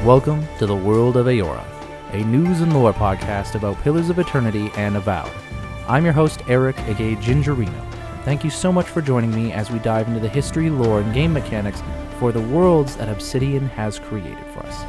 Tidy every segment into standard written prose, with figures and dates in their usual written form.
Welcome to the World of Eora, a news and lore podcast about Pillars of Eternity and Avowed. I'm your host, Eric, aka Gingerino. Thank you so much for joining me as we dive into the history, lore, and game mechanics for the worlds that Obsidian has created for us.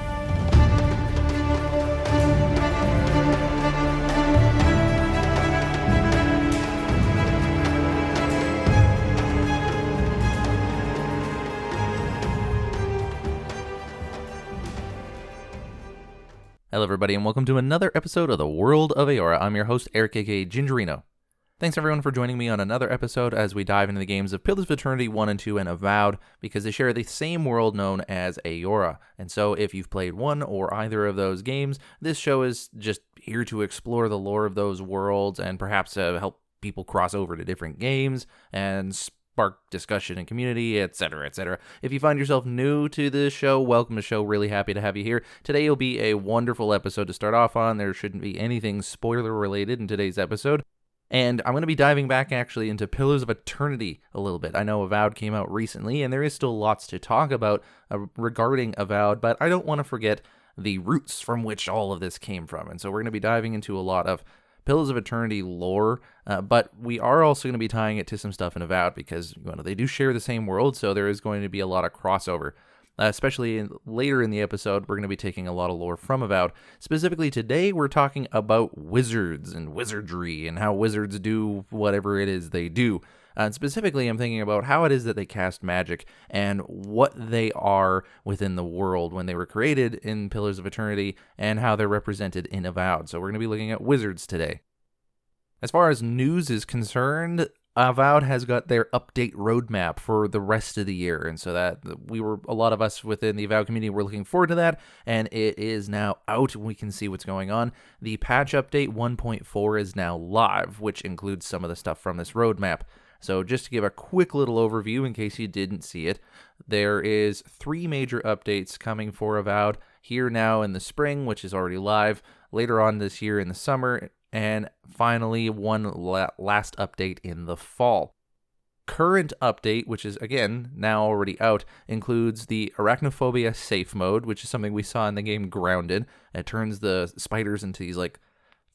Hello everybody and welcome to another episode of the World of Eora. I'm your host, Eric, aka Gingerino. Thanks everyone for joining me on another episode as we dive into the games of Pillars of Eternity 1 and 2 and Avowed, because they share the same world known as Eora. And so if you've played one or either of those games, this show is just here to explore the lore of those worlds and perhaps help people cross over to different games and spark discussion and community, etc., etc. If you find yourself new to this show, welcome to the show. Really happy to have you here. Today will be a wonderful episode to start off on. There shouldn't be anything spoiler related in today's episode. And I'm going to be diving back actually into Pillars of Eternity a little bit. I know Avowed came out recently, and there is still lots to talk about regarding Avowed, but I don't want to forget the roots from which all of this came from. And so we're going to be diving into a lot of Pillars of Eternity lore, but we are also going to be tying it to some stuff in Avowed because they do share the same world, so there is going to be a lot of crossover. Especially later in the episode, we're going to be taking a lot of lore from Avowed. Specifically today, we're talking about wizards and wizardry and how wizards do whatever it is they do. And specifically, I'm thinking about how it is that they cast magic and what they are within the world when they were created in Pillars of Eternity and how they're represented in Avowed. So we're going to be looking at wizards today. As far as news is concerned, Avowed has got their update roadmap for the rest of the year, and so that a lot of us within the Avowed community were looking forward to that, and it is now out, and we can see what's going on. The patch update 1.4 is now live, which includes some of the stuff from this roadmap. So just to give a quick little overview in case you didn't see it, there is 3 major updates coming for Avowed here now in the spring, which is already live, later on this year in the summer, and finally one last update in the fall. Current update, which is again now already out, includes the arachnophobia safe mode, which is something we saw in the game Grounded. It turns the spiders into these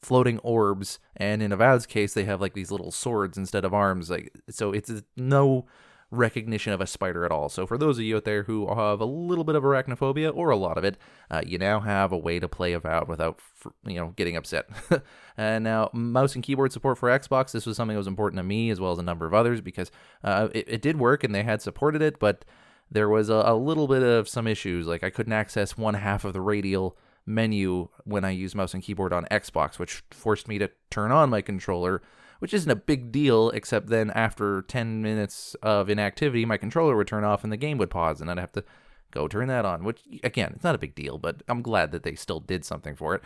floating orbs, and in Avowed's case they have these little swords instead of arms, so it's no recognition of a spider at all. So for those of you out there who have a little bit of arachnophobia or a lot of it, you now have a way to play Avowed without getting upset. And now mouse and keyboard support for Xbox. This was something that was important to me as well as a number of others because it did work and they had supported it, but there was a little bit of some issues. I couldn't access one half of the radial menu when I used mouse and keyboard on Xbox, which forced me to turn on my controller, which isn't a big deal, except then after 10 minutes of inactivity, my controller would turn off and the game would pause, and I'd have to go turn that on, which, again, it's not a big deal, but I'm glad that they still did something for it.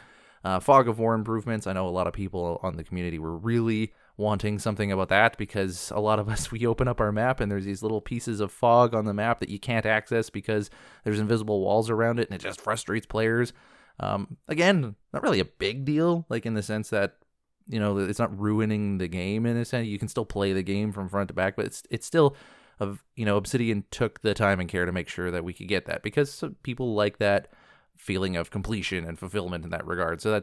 Fog of War improvements. I know a lot of people on the community were really wanting something about that because a lot of us, we open up our map and there's these little pieces of fog on the map that you can't access because there's invisible walls around it, and it just frustrates players. Again, not really a big deal, in the sense that it's not ruining the game in a sense. You can still play the game from front to back, but it's still, Obsidian took the time and care to make sure that we could get that because people like that feeling of completion and fulfillment in that regard. So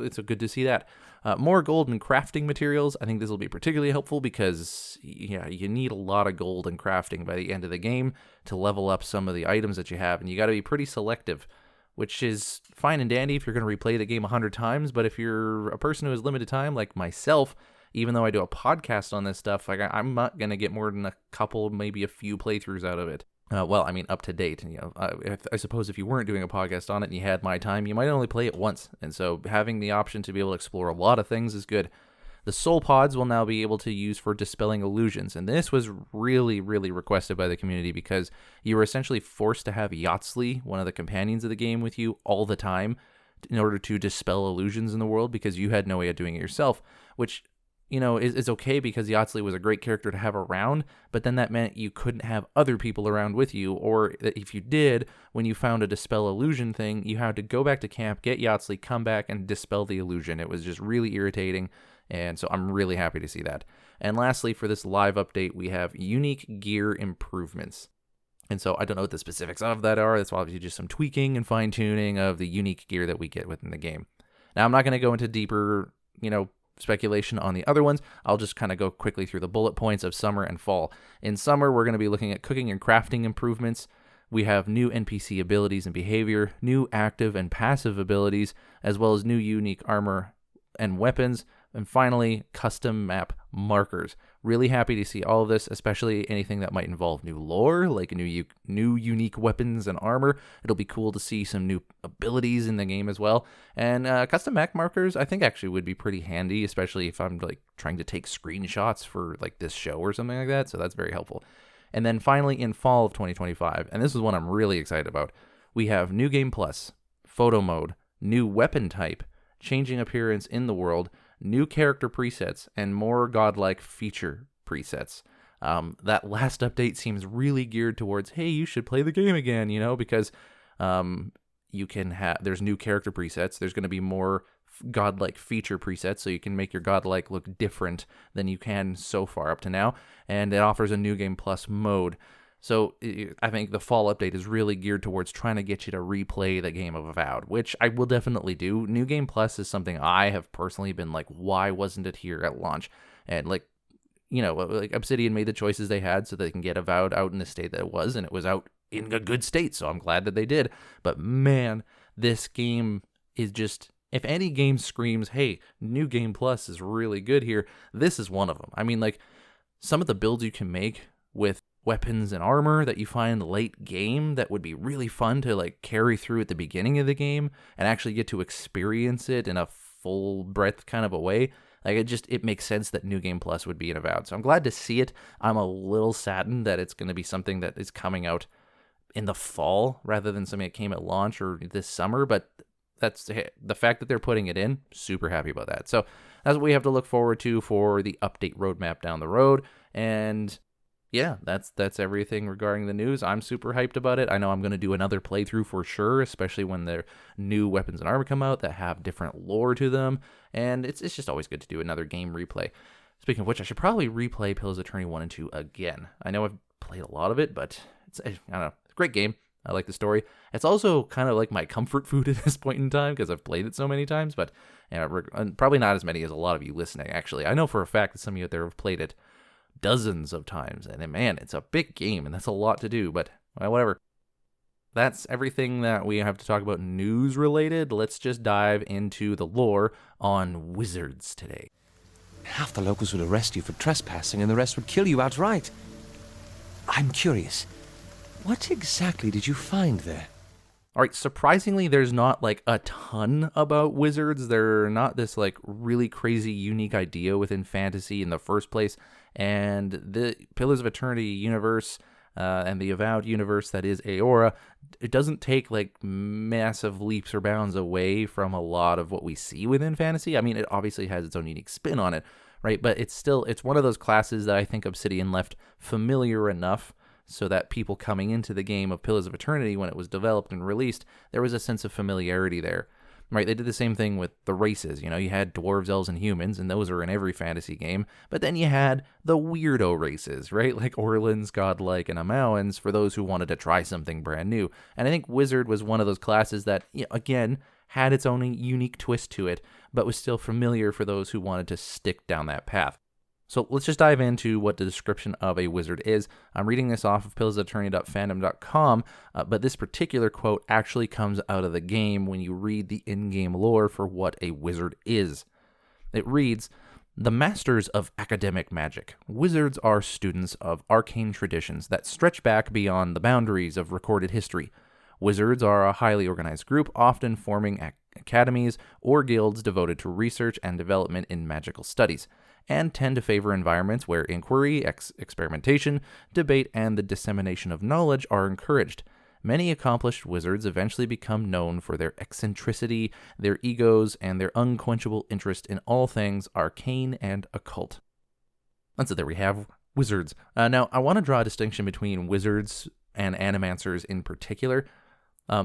it's good to see that. More gold and crafting materials. I think this will be particularly helpful because you need a lot of gold and crafting by the end of the game to level up some of the items that you have, and you got to be pretty selective, which is fine and dandy if you're going to replay the game 100 times, but if you're a person who has limited time, like myself, even though I do a podcast on this stuff, I'm not going to get more than a couple, maybe a few playthroughs out of it. Up to date. I suppose if you weren't doing a podcast on it and you had my time, you might only play it once, and so having the option to be able to explore a lot of things is good. The soul pods will now be able to use for dispelling illusions, and this was really, really requested by the community because you were essentially forced to have Yahtzee, one of the companions of the game, with you all the time in order to dispel illusions in the world because you had no way of doing it yourself, which is okay because Yahtzee was a great character to have around, but then that meant you couldn't have other people around with you, or if you did, when you found a dispel illusion thing, you had to go back to camp, get Yahtzee, come back, and dispel the illusion. It was just really irritating, and so I'm really happy to see that. And lastly, for this live update, we have unique gear improvements. And so I don't know what the specifics of that are. That's obviously just some tweaking and fine-tuning of the unique gear that we get within the game. Now, I'm not going to go into deeper, speculation on the other ones. I'll just kind of go quickly through the bullet points of summer and fall. In summer, we're going to be looking at cooking and crafting improvements. We have new NPC abilities and behavior, new active and passive abilities, as well as new unique armor and weapons, and finally, custom map markers. Really happy to see all of this, especially anything that might involve new lore, like new unique weapons and armor. It'll be cool to see some new abilities in the game as well. And custom map markers, I think actually would be pretty handy, especially if I'm like trying to take screenshots for like this show or something like that. So that's very helpful. And then finally, in fall of 2025, and this is one I'm really excited about, we have New Game Plus, Photo Mode, new weapon type, changing appearance in the world, new character presets, and more godlike feature presets. That last update seems really geared towards, hey, you should play the game again, because you can have, there's new character presets. There's going to be more godlike feature presets, so you can make your godlike look different than you can so far up to now. And it offers a New Game Plus mode. So I think the fall update is really geared towards trying to get you to replay the game of Avowed, which I will definitely do. New Game Plus is something I have personally been like, why wasn't it here at launch? And like Obsidian made the choices they had so they can get Avowed out in the state that it was, and it was out in a good state, so I'm glad that they did. But man, this game is just, if any game screams, hey, New Game Plus is really good here, this is one of them. I mean, like, some of the builds you can make with weapons and armor that you find late game that would be really fun to like carry through at the beginning of the game and actually get to experience it in a full breadth kind of a way. Like it makes sense that New Game Plus would be in Avowed. So I'm glad to see it. I'm a little saddened that it's going to be something that is coming out in the fall rather than something that came at launch or this summer, but that's the fact that they're putting it in. Super happy about that. So that's what we have to look forward to for the update roadmap down the road. And yeah, that's everything regarding the news. I'm super hyped about it. I know I'm going to do another playthrough for sure, especially when their new weapons and armor come out that have different lore to them. And it's just always good to do another game replay. Speaking of which, I should probably replay Pillars of Eternity 1 and 2 again. I know I've played a lot of it, but I don't know. It's a great game. I like the story. It's also kind of like my comfort food at this point in time because I've played it so many times, but probably not as many as a lot of you listening, actually. I know for a fact that some of you out there have played it dozens of times, and man, it's a big game, and that's a lot to do, but well, whatever. That's everything that we have to talk about news related. Let's just dive into the lore on wizards today. Half the locals would arrest you for trespassing, and the rest would kill you outright. I'm curious, what exactly did you find there? All right, surprisingly, there's not like a ton about wizards. They're not this like really crazy unique idea within fantasy in the first place. And the Pillars of Eternity universe and the Avowed universe that is Eora, it doesn't take like massive leaps or bounds away from a lot of what we see within fantasy. I mean, it obviously has its own unique spin on it, right? But it's one of those classes that I think Obsidian left familiar enough so that people coming into the game of Pillars of Eternity when it was developed and released, there was a sense of familiarity there, right? They did the same thing with the races. You had dwarves, elves, and humans, and those are in every fantasy game. But then you had the weirdo races, right? Like Orlans, Godlike, and Amauans for those who wanted to try something brand new. And I think Wizard was one of those classes that, again, had its own unique twist to it, but was still familiar for those who wanted to stick down that path. So let's just dive into what the description of a wizard is. I'm reading this off of pillarsofeternity.fandom.com, but this particular quote actually comes out of the game when you read the in-game lore for what a wizard is. It reads, "The masters of academic magic. Wizards are students of arcane traditions that stretch back beyond the boundaries of recorded history. Wizards are a highly organized group, often forming academies or guilds devoted to research and development in magical studies, and tend to favor environments where inquiry, experimentation, debate, and the dissemination of knowledge are encouraged. Many accomplished wizards eventually become known for their eccentricity, their egos, and their unquenchable interest in all things arcane and occult." And so there we have wizards. Now, I want to draw a distinction between wizards and animancers in particular.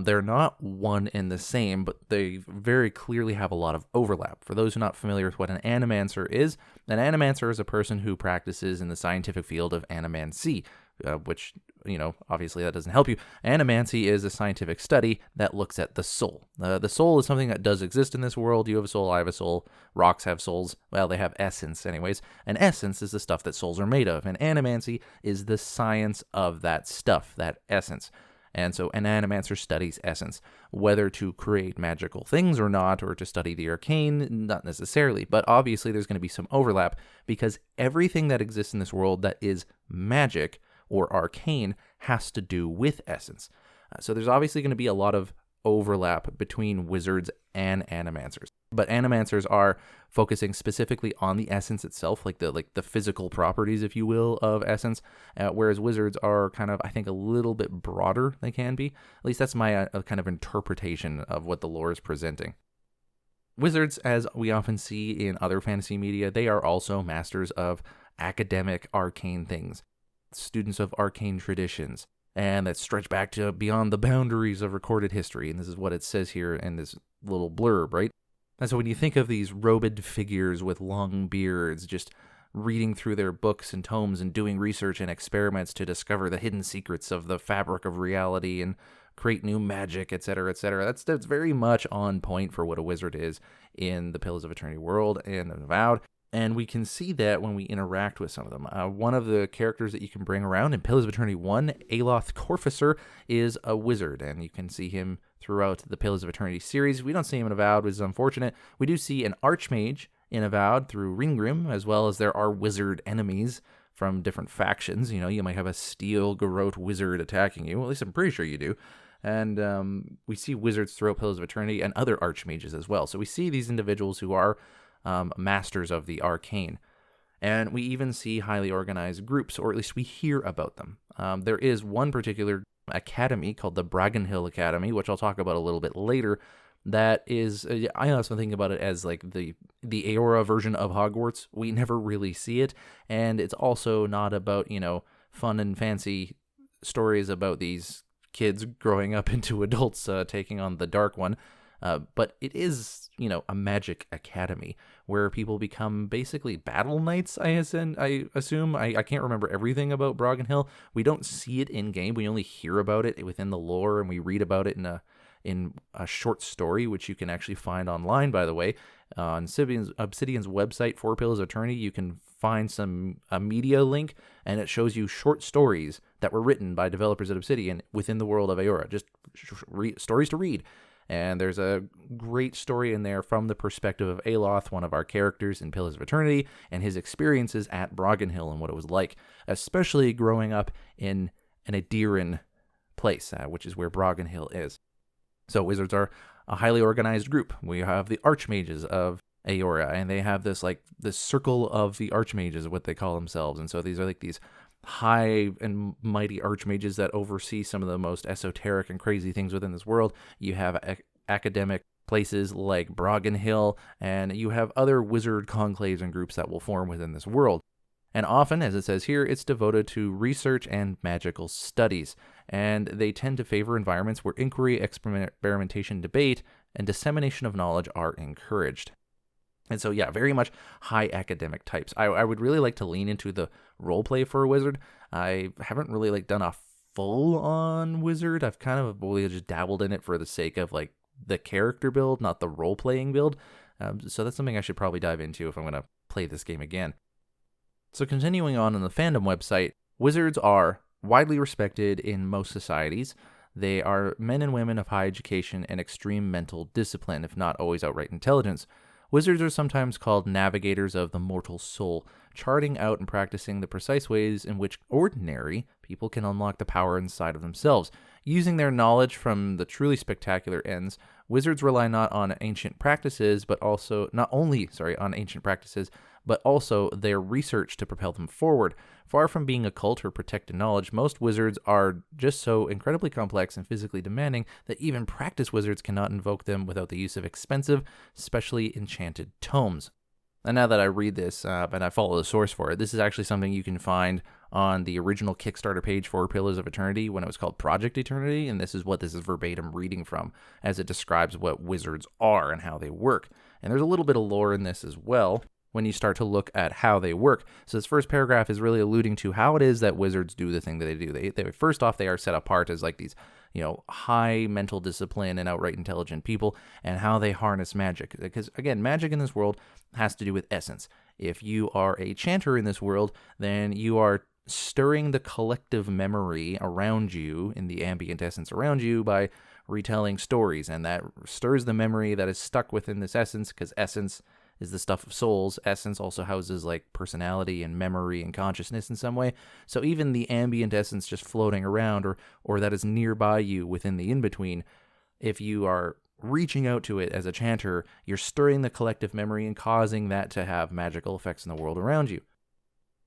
They're not one and the same, but they very clearly have a lot of overlap. For those who are not familiar with what an animancer is a person who practices in the scientific field of animancy. which, obviously that doesn't help you. Animancy is a scientific study that looks at the soul. The soul is something that does exist in this world. You have a soul, I have a soul, rocks have souls. Well, they have essence anyways. And essence is the stuff that souls are made of. And animancy is the science of that stuff, that essence. And so an animancer studies essence, whether to create magical things or not, or to study the arcane, not necessarily. But obviously there's going to be some overlap, because everything that exists in this world that is magic or arcane has to do with essence. So there's obviously going to be a lot of overlap between wizards and animancers. But animancers are focusing specifically on the essence itself, like the physical properties, if you will, of essence, whereas wizards are kind of, I think, a little bit broader. They can be. At least that's my kind of interpretation of what the lore is presenting. Wizards, as we often see in other fantasy media, they are also masters of academic arcane things, students of arcane traditions, and that stretch back to beyond the boundaries of recorded history. And this is what it says here in this little blurb, right? And so when you think of these robed figures with long beards, just reading through their books and tomes and doing research and experiments to discover the hidden secrets of the fabric of reality and create new magic, etc., that's very much on point for what a wizard is in the Pillars of Eternity world and Avowed. And we can see that when we interact with some of them. One of the characters that you can bring around in Pillars of Eternity 1, Aloth Corficer, is a wizard, and you can see him throughout the Pillars of Eternity series. We don't see him in Avowed, which is unfortunate. We do see an archmage in Avowed through Ringgrim, as well as there are wizard enemies from different factions. You might have a steel garrote wizard attacking you. At least I'm pretty sure you do. And we see wizards throughout Pillars of Eternity and other archmages as well. So we see these individuals who are masters of the arcane. And we even see highly organized groups, or at least we hear about them. There is one particular academy called the Bragganhyl Academy, which I'll talk about a little bit later, that is, I also think about it as like the Eora version of Hogwarts. We never really see it, and it's also not about, fun and fancy stories about these kids growing up into adults taking on the Dark One. But it is, a magic academy where people become basically battle knights, I assume. I can't remember everything about Bragganhyl. We don't see it in-game. We only hear about it within the lore, and we read about it in a short story, which you can actually find online, by the way. On Obsidian's website, for Pillars of Eternity, you can find a media link, and it shows you short stories that were written by developers at Obsidian within the world of Eora. Just stories to read. And there's a great story in there from the perspective of Aloth, one of our characters in Pillars of Eternity, and his experiences at Bragganhyl and what it was like, especially growing up in an Adiran place, which is where Bragganhyl is. So wizards are a highly organized group. We have the archmages of Eora, and they have this circle of the archmages, what they call themselves. And so these are these high and mighty archmages that oversee some of the most esoteric and crazy things within this world. You have academic places like Bragganhyl, and you have other wizard conclaves and groups that will form within this world. And often, as it says here, it's devoted to research and magical studies, and they tend to favor environments where inquiry, experimentation, debate, and dissemination of knowledge are encouraged. And so, yeah, very much high academic types. I would really like to lean into the roleplay for a wizard. I haven't really done a full-on wizard. I've kind of just dabbled in it for the sake of the character build, not the role-playing build. So that's something I should probably dive into if I'm going to play this game again. So continuing on the fandom website, wizards are widely respected in most societies. They are men and women of high education and extreme mental discipline, if not always outright intelligence. Wizards are sometimes called navigators of the mortal soul, charting out and practicing the precise ways in which ordinary people can unlock the power inside of themselves. Using their knowledge from the truly spectacular ends, wizards rely not only on ancient practices, but also their research to propel them forward. Far from being a cult or protected knowledge, most wizards are just so incredibly complex and physically demanding that even practiced wizards cannot invoke them without the use of expensive, specially enchanted tomes. And now that I read this and I follow the source for it, this is actually something you can find on the original Kickstarter page for Pillars of Eternity when it was called Project Eternity, and this is what this is verbatim reading from, as it describes what wizards are and how they work. And there's a little bit of lore in this as well. when you start to look at how they work. So this first paragraph is really alluding to how it is that wizards do the thing that they do. They first off, they are set apart as like these, high mental discipline and outright intelligent people, and how they harness magic. Because again, magic in this world has to do with essence. If you are a chanter in this world, then you are stirring the collective memory around you, in the ambient essence around you, by retelling stories, and that stirs the memory that is stuck within this essence, because essence is the stuff of souls. Essence also houses like personality and memory and consciousness in some way. So even the ambient essence just floating around, or that is nearby you within the in-between, if you are reaching out to it as a chanter, you're stirring the collective memory and causing that to have magical effects in the world around you.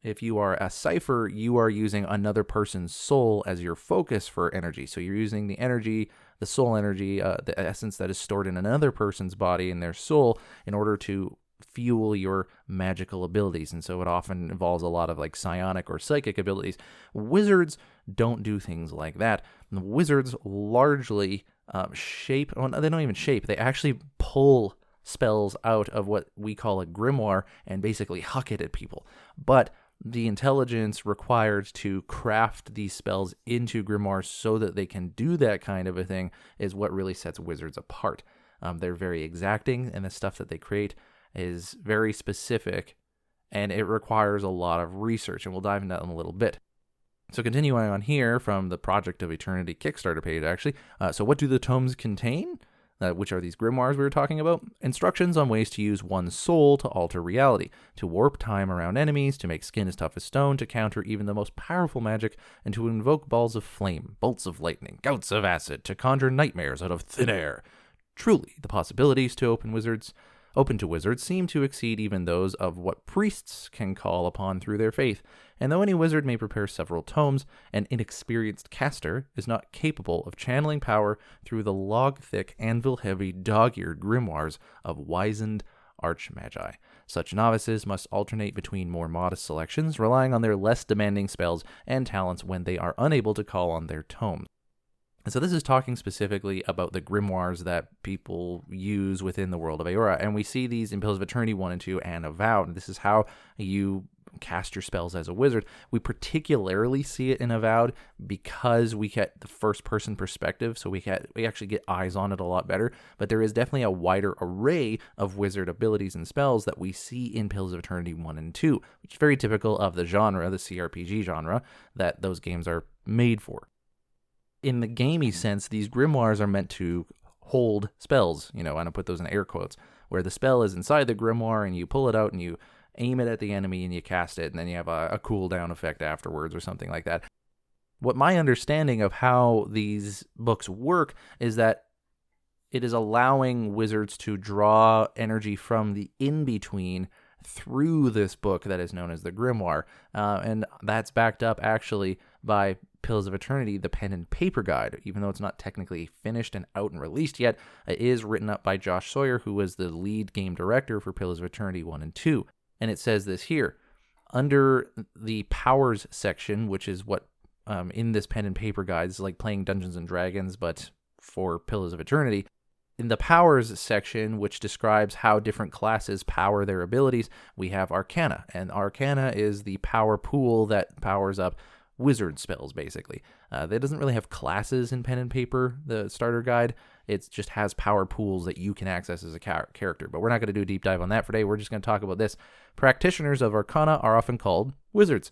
If you are a cipher, you are using another person's soul as your focus for energy. So you're using the energy, the soul energy, the essence that is stored in another person's body and their soul in order to fuel your magical abilities. And so it often involves a lot of like psionic or psychic abilities. Wizards don't do things like that. The wizards largely shape, well, they don't even shape, they actually pull spells out of what we call a grimoire and basically huck it at people. But the intelligence required to craft these spells into grimoires so that they can do that kind of a thing is what really sets wizards apart. They're very exacting, and the stuff that they create is very specific, and it requires a lot of research, and we'll dive into that in a little bit. So continuing on here from the Project of Eternity Kickstarter page, actually. So what do the tomes contain? Which are these grimoires we were talking about? Instructions on ways to use one's soul to alter reality, to warp time around enemies, to make skin as tough as stone, to counter even the most powerful magic, and to invoke balls of flame, bolts of lightning, gouts of acid, to conjure nightmares out of thin air. Truly, the possibilities to open to wizards seem to exceed even those of what priests can call upon through their faith, and though any wizard may prepare several tomes, an inexperienced caster is not capable of channeling power through the log-thick, anvil-heavy, dog-eared grimoires of wizened archmagi. Such novices must alternate between more modest selections, relying on their less demanding spells and talents when they are unable to call on their tomes. And so this is talking specifically about the grimoires that people use within the World of Eora. And we see these in Pillars of Eternity 1 and 2 and Avowed. This is how you cast your spells as a wizard. We particularly see it in Avowed because we get the first-person perspective, so we actually get eyes on it a lot better. But there is definitely a wider array of wizard abilities and spells that we see in Pillars of Eternity 1 and 2, which is very typical of the genre, the cRPG genre, that those games are made for. In the gamey sense, these grimoires are meant to hold spells, and I put those in air quotes, where the spell is inside the grimoire and you pull it out and you aim it at the enemy and you cast it, and then you have a cooldown effect afterwards or something like that. What my understanding of how these books work is that it is allowing wizards to draw energy from the in-between through this book that is known as the grimoire, and that's backed up actually by Pillars of Eternity, the pen and paper guide. Even though it's not technically finished and out and released yet, it is written up by Josh Sawyer, who was the lead game director for Pillars of Eternity 1 and 2. And it says this here, under the powers section, which is what in this pen and paper guide, it's like playing Dungeons and Dragons, but for Pillars of Eternity. In the powers section, which describes how different classes power their abilities, we have Arcana. And Arcana is the power pool that powers up wizard spells, basically. That doesn't really have classes in pen and paper, the starter guide. It just has power pools that you can access as a character. But we're not going to do a deep dive on that for today. We're just going to talk about this. Practitioners of Arcana are often called wizards.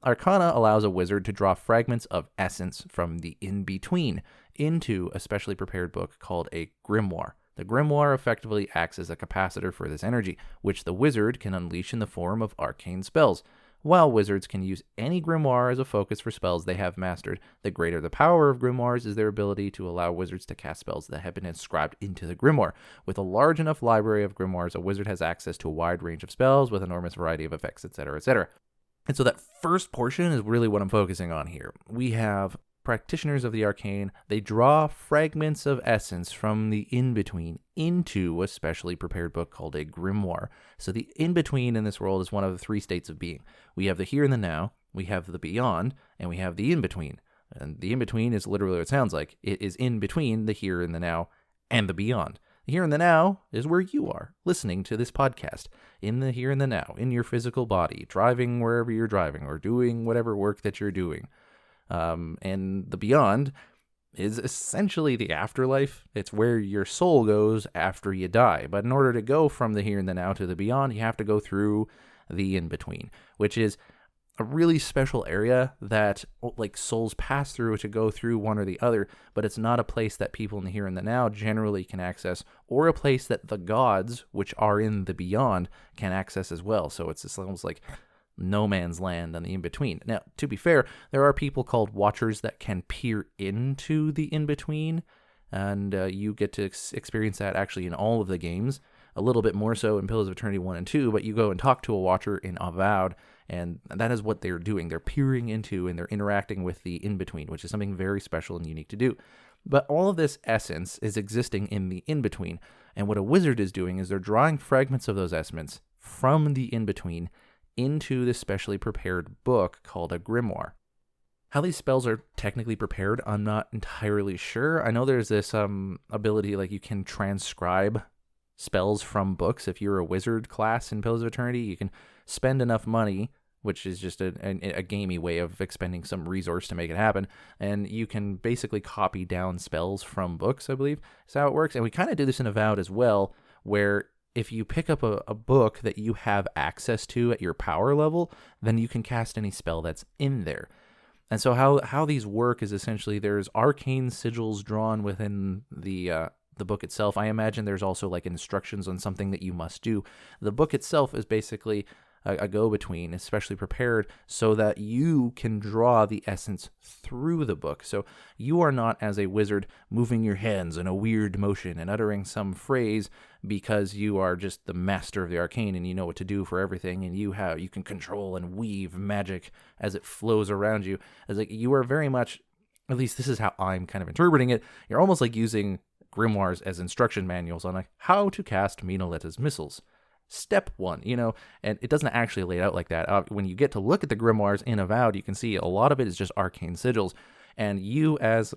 Arcana allows a wizard to draw fragments of essence from the in-between into a specially prepared book called a grimoire. The grimoire effectively acts as a capacitor for this energy, which the wizard can unleash in the form of arcane spells. While wizards can use any grimoire as a focus for spells they have mastered, the greater the power of grimoires is their ability to allow wizards to cast spells that have been inscribed into the grimoire. With a large enough library of grimoires, a wizard has access to a wide range of spells with enormous variety of effects, etc., etc. And so that first portion is really what I'm focusing on here. We have practitioners of the arcane. They draw fragments of essence from the in-between into a specially prepared book called a grimoire. So the in-between in this world is one of the three states of being. We have the here and the now, we have the beyond, and we have the in-between. And the in-between is literally what it sounds like. It is in between the here and the now and the beyond. The here and the now is where you are, listening to this podcast, in the here and the now, in your physical body, driving wherever you're driving, or doing whatever work that you're doing. And the beyond is essentially the afterlife. It's where your soul goes after you die. But in order to go from the here and the now to the beyond, you have to go through the in-between, which is a really special area that like souls pass through to go through one or the other, but it's not a place that people in the here and the now generally can access, or a place that the gods, which are in the beyond, can access as well. So it's just almost like no man's land on the in-between. Now, to be fair, there are people called Watchers that can peer into the in-between, and you get to experience that actually in all of the games, a little bit more so in Pillars of Eternity 1 and 2, but you go and talk to a Watcher in Avowed, and that is what they're doing. They're peering into and they're interacting with the in-between, which is something very special and unique to do. But all of this essence is existing in the in-between, and what a wizard is doing is they're drawing fragments of those essence from the in-between into this specially prepared book called a grimoire. How these spells are technically prepared, I'm not entirely sure. I know there's this ability, like you can transcribe spells from books. If you're a wizard class in Pillars of Eternity, you can spend enough money, which is just a gamey way of expending some resource to make it happen, and you can basically copy down spells from books, I believe is how it works. And we kind of do this in Avowed as well, where if you pick up a book that you have access to at your power level, then you can cast any spell that's in there. And so how these work is essentially there's arcane sigils drawn within the book itself. I imagine there's also like instructions on something that you must do. The book itself is basically a go-between, especially prepared so that you can draw the essence through the book. So you are not, as a wizard, moving your hands in a weird motion and uttering some phrase because you are just the master of the arcane and you know what to do for everything, and you can control and weave magic as it flows around you. As like you are very much, at least this is how I'm kind of interpreting it, you're almost like using grimoires as instruction manuals on like how to cast Minoleta's missiles. Step 1, and it doesn't actually lay it out like that. When you get to look at the grimoires in Avowed, you can see a lot of it is just arcane sigils, and you as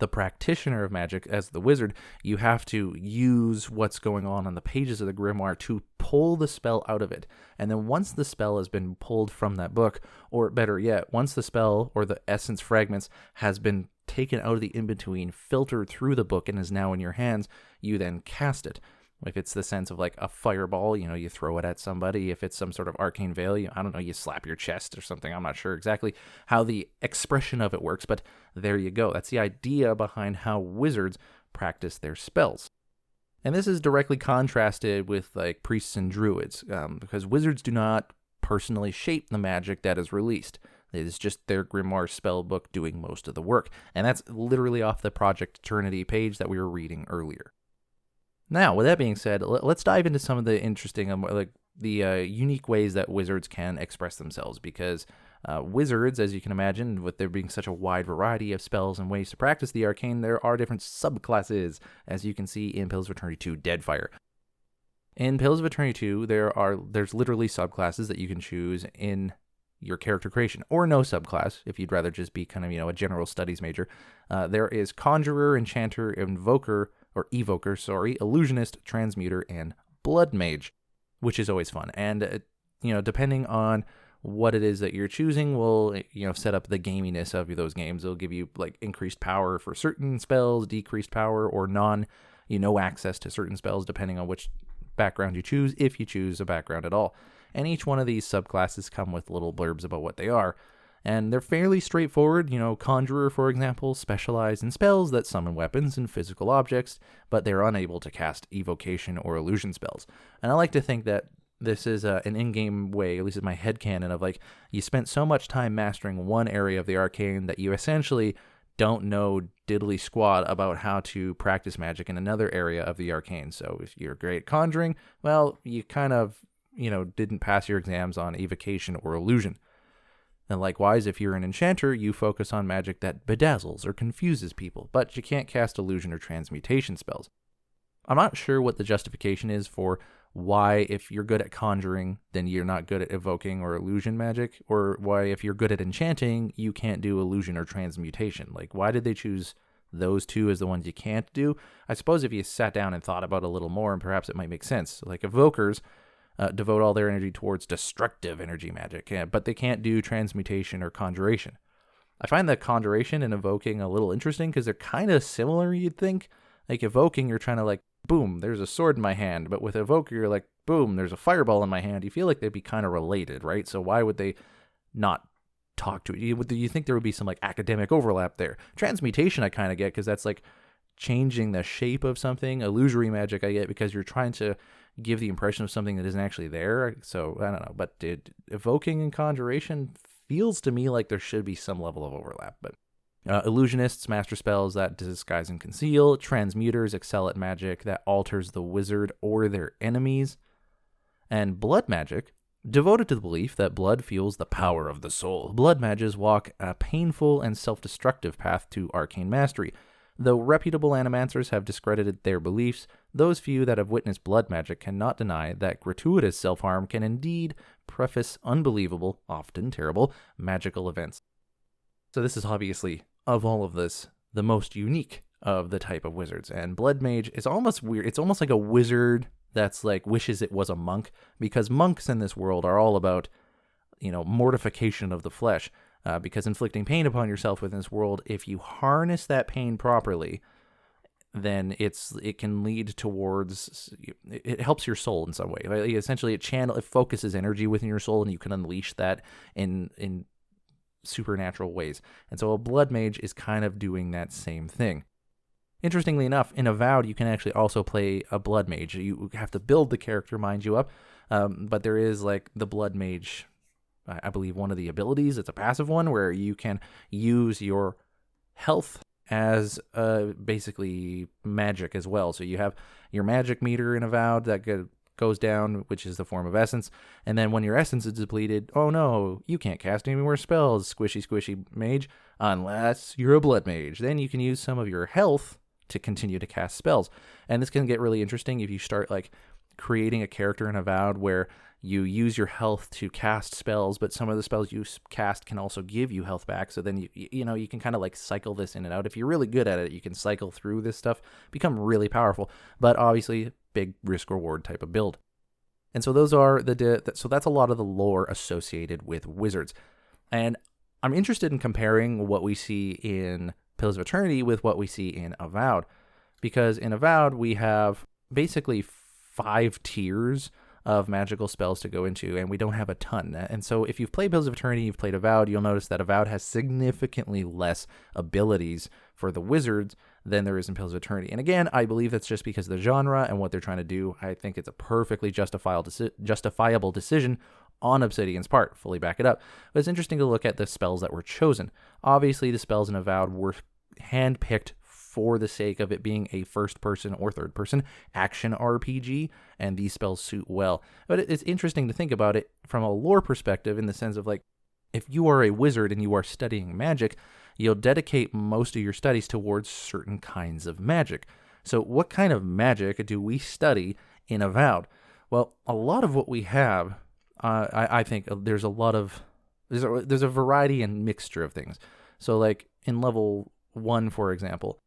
the practitioner of magic, as the wizard, you have to use what's going on the pages of the grimoire to pull the spell out of it. And then once the spell has been pulled from that book, or better yet, once the spell or the essence fragments has been taken out of the in-between, filtered through the book, and is now in your hands, you then cast it. If it's the sense of like a fireball, you throw it at somebody. If it's some sort of arcane veil, you slap your chest or something. I'm not sure exactly how the expression of it works, but there you go. That's the idea behind how wizards practice their spells. And this is directly contrasted with like priests and druids, because wizards do not personally shape the magic that is released. It is just their grimoire spell book doing most of the work. And that's literally off the Project Eternity page that we were reading earlier. Now, with that being said, let's dive into some of the interesting, unique ways that wizards can express themselves, because wizards, as you can imagine, with there being such a wide variety of spells and ways to practice the arcane, there are different subclasses, as you can see in Pillars of Eternity 2 Deadfire. In Pillars of Eternity 2, there's literally subclasses that you can choose in your character creation, or no subclass, if you'd rather just be kind of, a general studies major. There is Conjurer, Enchanter, Evoker, Illusionist, Transmuter, and Blood Mage, which is always fun. And, depending on what it is that you're choosing will, set up the gaminess of those games. It'll give you, like, increased power for certain spells, decreased power, or no access to certain spells, depending on which background you choose, if you choose a background at all. And each one of these subclasses come with little blurbs about what they are. And they're fairly straightforward. Conjurer, for example, specialize in spells that summon weapons and physical objects, but they're unable to cast evocation or illusion spells. And I like to think that this is an in-game way, at least in my headcanon, of like, you spent so much time mastering one area of the arcane that you essentially don't know diddly squat about how to practice magic in another area of the arcane. So if you're great at conjuring, well, you kind of, didn't pass your exams on evocation or illusion. And likewise, if you're an enchanter, you focus on magic that bedazzles or confuses people, but you can't cast illusion or transmutation spells. I'm not sure what the justification is for why, if you're good at conjuring, then you're not good at evoking or illusion magic, or why if you're good at enchanting, you can't do illusion or transmutation. Like, why did they choose those two as the ones you can't do. I suppose if you sat down and thought about it a little more, and perhaps it might make sense. Like evokers devote all their energy towards destructive energy magic, but they can't do transmutation or conjuration. I find that conjuration and evoking a little interesting because they're kind of similar, you'd think. Like evoking, you're trying to like, boom, there's a sword in my hand. But with evoker, you're like, boom, there's a fireball in my hand. You feel like they'd be kind of related, right? So why would they not talk to it? You think there would be some like academic overlap there? Transmutation I kind of get because that's like changing the shape of something. Illusory magic I get because you're trying to give the impression of something that isn't actually there. So I don't know. But evoking and conjuration feels to me like there should be some level of overlap. But illusionists master spells that disguise and conceal. Transmuters excel at magic that alters the wizard or their enemies. And blood magic, devoted to the belief that blood fuels the power of the soul. Blood mages walk a painful and self-destructive path to arcane mastery. Though reputable animancers have discredited their beliefs, those few that have witnessed blood magic cannot deny that gratuitous self-harm can indeed preface unbelievable, often terrible, magical events. So this is obviously, of all of this, the most unique of the type of wizards. And blood mage is almost weird. It's almost like a wizard that's like wishes it was a monk, because monks in this world are all about, mortification of the flesh. Because inflicting pain upon yourself within this world, if you harness that pain properly, then it can lead towards, it helps your soul in some way. Like essentially, it focuses energy within your soul, and you can unleash that in supernatural ways. And so a blood mage is kind of doing that same thing. Interestingly enough, in Avowed, you can actually also play a blood mage. You have to build the character, mind you, up, but there is like the blood mage. I believe one of the abilities, it's a passive one where you can use your health as basically magic as well. So you have your magic meter in Avowed that goes down, which is the form of essence. And then when your essence is depleted, oh no, you can't cast any more spells, squishy mage, unless you're a blood mage. Then you can use some of your health to continue to cast spells. And this can get really interesting if you start like creating a character in Avowed where you use your health to cast spells, but some of the spells you cast can also give you health back. So then you can kind of like cycle this in and out. If you're really good at it, you can cycle through this stuff, become really powerful. But obviously, big risk reward type of build. And so those are so that's a lot of the lore associated with wizards. And I'm interested in comparing what we see in Pillars of Eternity with what we see in Avowed, because in Avowed we have basically 5 tiers of magical spells to go into, and we don't have a ton. And so if you've played Pillars of Eternity, you've played Avowed, you'll notice that Avowed has significantly less abilities for the wizards than there is in Pillars of Eternity. And again, I believe that's just because of the genre and what they're trying to do. I think it's a perfectly justifiable decision on Obsidian's part. Fully back it up. But it's interesting to look at the spells that were chosen. Obviously, the spells in Avowed were handpicked for the sake of it being a first-person or third-person action RPG, and these spells suit well. But it's interesting to think about it from a lore perspective, in the sense of like, if you are a wizard and you are studying magic, you'll dedicate most of your studies towards certain kinds of magic. So what kind of magic do we study in Avowed? Well, a lot of what we have, I think there's a variety and mixture of things. So like in level 1, for example,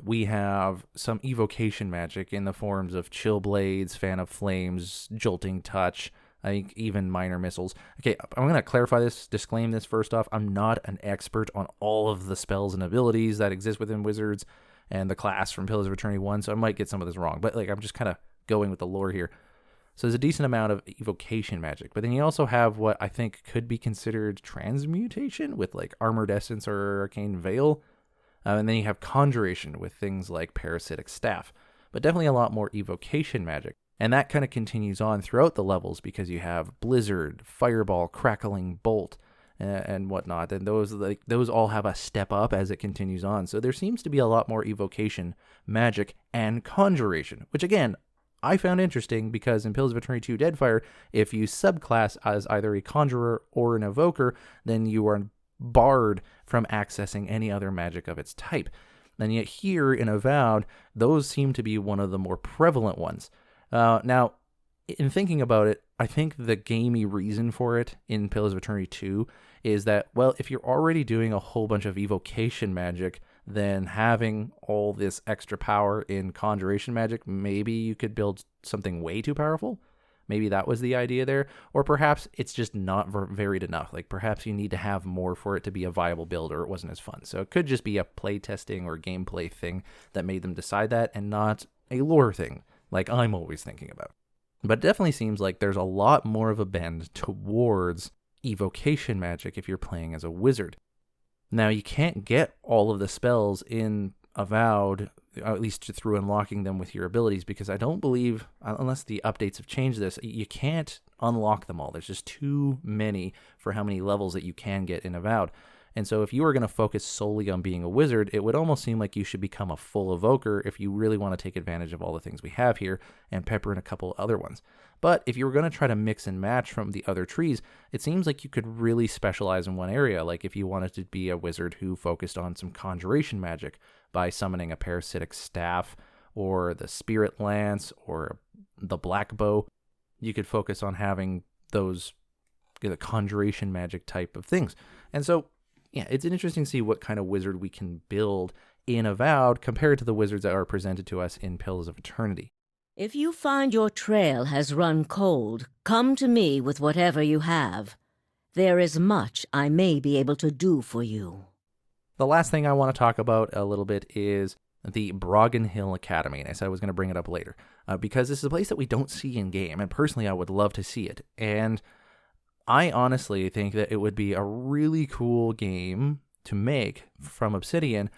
we have some evocation magic in the forms of chill blades, fan of flames, jolting touch, I think even minor missiles. Okay, I'm going to disclaim this first off. I'm not an expert on all of the spells and abilities that exist within wizards and the class from Pillars of Eternity 1, so I might get some of this wrong, but like I'm just kind of going with the lore here. So there's a decent amount of evocation magic, but then you also have what I think could be considered transmutation with like Armored Essence or Arcane Veil. And then you have conjuration with things like Parasitic Staff, but definitely a lot more evocation magic. And that kind of continues on throughout the levels because you have Blizzard, Fireball, Crackling Bolt, and whatnot. And those all have a step up as it continues on. So there seems to be a lot more evocation magic and conjuration, which again, I found interesting because in Pillars of Eternity 2 Deadfire, if you subclass as either a conjurer or an evoker, then you are barred from accessing any other magic of its type. And yet here in Avowed, those seem to be one of the more prevalent ones. Now, in thinking about it, I think the gamey reason for it in Pillars of Eternity 2 is that, well, if you're already doing a whole bunch of evocation magic, then having all this extra power in conjuration magic, maybe you could build something way too powerful. Maybe that was the idea there. Or perhaps it's just not varied enough. Like perhaps you need to have more for it to be a viable build, or it wasn't as fun. So it could just be a play testing or gameplay thing that made them decide that, and not a lore thing like I'm always thinking about. But it definitely seems like there's a lot more of a bend towards evocation magic if you're playing as a wizard. Now, you can't get all of the spells in Avowed, at least through unlocking them with your abilities, because I don't believe, unless the updates have changed this, you can't unlock them all. There's just too many for how many levels that you can get in Avowed. And so if you were going to focus solely on being a wizard, it would almost seem like you should become a full evoker if you really want to take advantage of all the things we have here and pepper in a couple other ones. But if you were going to try to mix and match from the other trees, it seems like you could really specialize in one area. Like if you wanted to be a wizard who focused on some conjuration magic by summoning a parasitic staff or the spirit lance or the black bow, you could focus on having those the conjuration magic type of things. And so yeah, it's interesting to see what kind of wizard we can build in Avowed compared to the wizards that are presented to us in Pillars of Eternity. If you find your trail has run cold, come to me with whatever you have. There is much I may be able to do for you. The last thing I want to talk about a little bit is the Bragganhyl Academy, and I said I was going to bring it up later, because this is a place that we don't see in-game, and personally I would love to see it. And I honestly think that it would be a really cool game to make from Obsidian